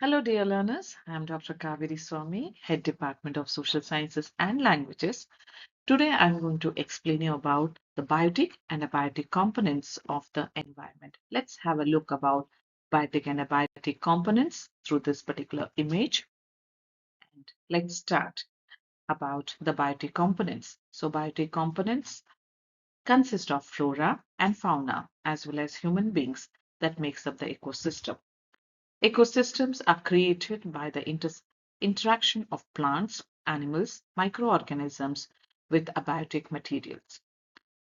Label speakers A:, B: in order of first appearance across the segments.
A: Hello, dear learners. I'm Dr. Kaveri Swami, Head Department of Social Sciences and Languages. Today, I'm going to explain you about the biotic and abiotic components of the environment. Let's have a look about biotic and abiotic components through this particular image. And let's start about the biotic components. So, biotic components consist of flora and fauna as well as human beings that makes up the ecosystem. Ecosystems are created by the interaction of plants, animals, microorganisms with abiotic materials.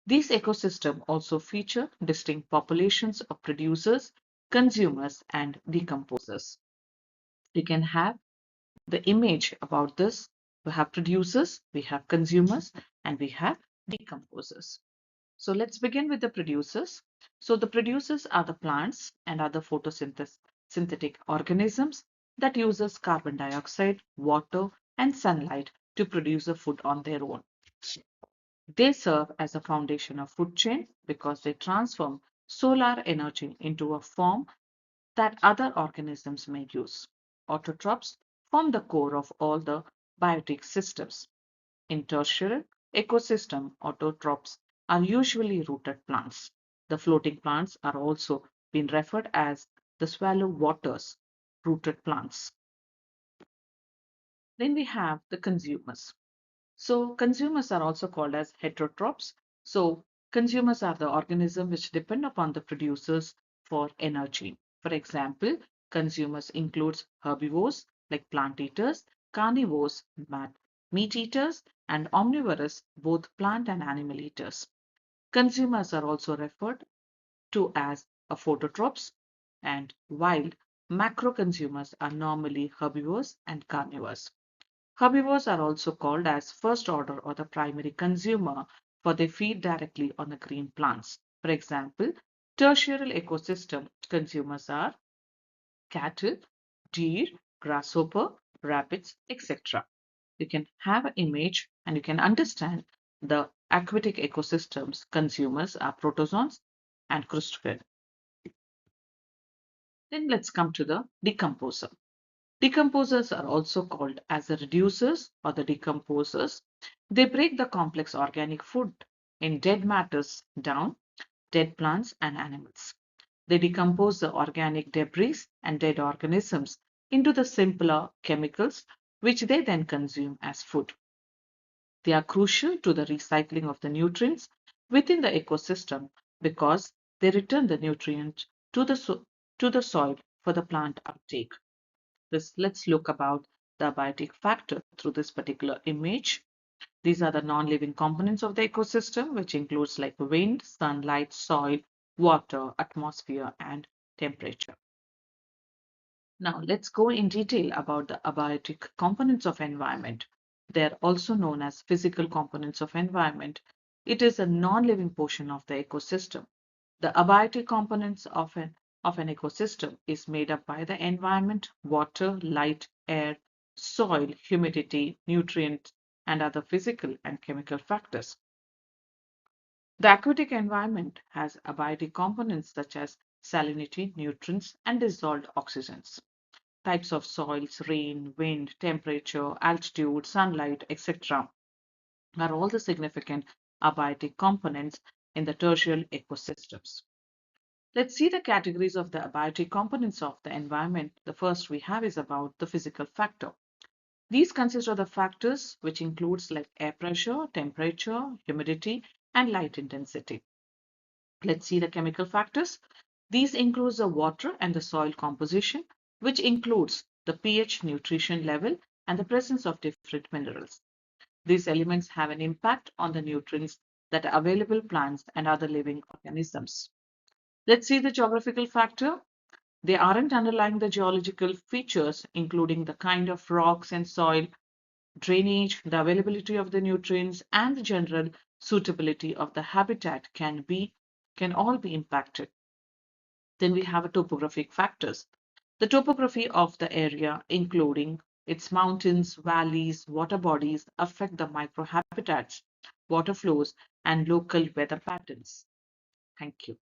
A: These ecosystems also feature distinct populations of producers, consumers, and decomposers. You can have the image about this. We have producers, we have consumers, and we have decomposers. So let's begin with the producers. So the producers are the plants and other photosynthetic organisms that uses carbon dioxide, water, and sunlight to produce a food on their own. They serve as a foundation of food chain because they transform solar energy into a form that other organisms may use. Autotrophs form the core of all the biotic systems. In tertiary ecosystem, autotrophs are usually rooted plants. The floating plants are also been referred as the swallow waters, rooted plants. Then we have the consumers. So consumers are also called as heterotrophs. So consumers are the organisms which depend upon the producers for energy. For example, consumers includes herbivores like plant eaters, carnivores, meat eaters, and omnivorous, both plant and animal eaters. Consumers are also referred to as phototrophs, and wild macro consumers are normally herbivores and carnivores. Herbivores are also called as first order or the primary consumer, for they feed directly on the green plants. For example, tertiary ecosystem consumers are cattle, deer, grasshopper, rabbits, etc. You can have an image and you can understand the aquatic ecosystems consumers are protozoans and crustaceans. Then let's come to the decomposer. Decomposers are also called as the reducers or the decomposers. They break the complex organic food in dead matters down, dead plants and animals. They decompose the organic debris and dead organisms into the simpler chemicals, which they then consume as food. They are crucial to the recycling of the nutrients within the ecosystem because they return the nutrient to to the soil for the plant uptake. Let's look about the abiotic factor through this particular image. These are the non-living components of the ecosystem, which includes like wind, sunlight, soil, water, atmosphere, and temperature. Now let's go in detail about the abiotic components of environment. They're also known as physical components of environment. It is a non-living portion of the ecosystem. The abiotic components of an ecosystem is made up by the environment, water, light, air, soil, humidity, nutrients, and other physical and chemical factors. The aquatic environment has abiotic components such as salinity, nutrients, and dissolved oxygens. Types of soils, rain, wind, temperature, altitude, sunlight, etc. are all the significant abiotic components in the tertiary ecosystems. Let's see the categories of the abiotic components of the environment. The first we have is about the physical factor. These consist of the factors which includes like air pressure, temperature, humidity, and light intensity. Let's see the chemical factors. These include the water and the soil composition, which includes the pH, nutrition level, and the presence of different minerals. These elements have an impact on the nutrients that are available plants and other living organisms. Let's see the geographical factor. They aren't underlying the geological features, including the kind of rocks and soil, drainage, the availability of the nutrients, and the general suitability of the habitat can all be impacted. Then we have topographic factors. The topography of the area, including its mountains, valleys, water bodies, affect the microhabitats, water flows, and local weather patterns. Thank you.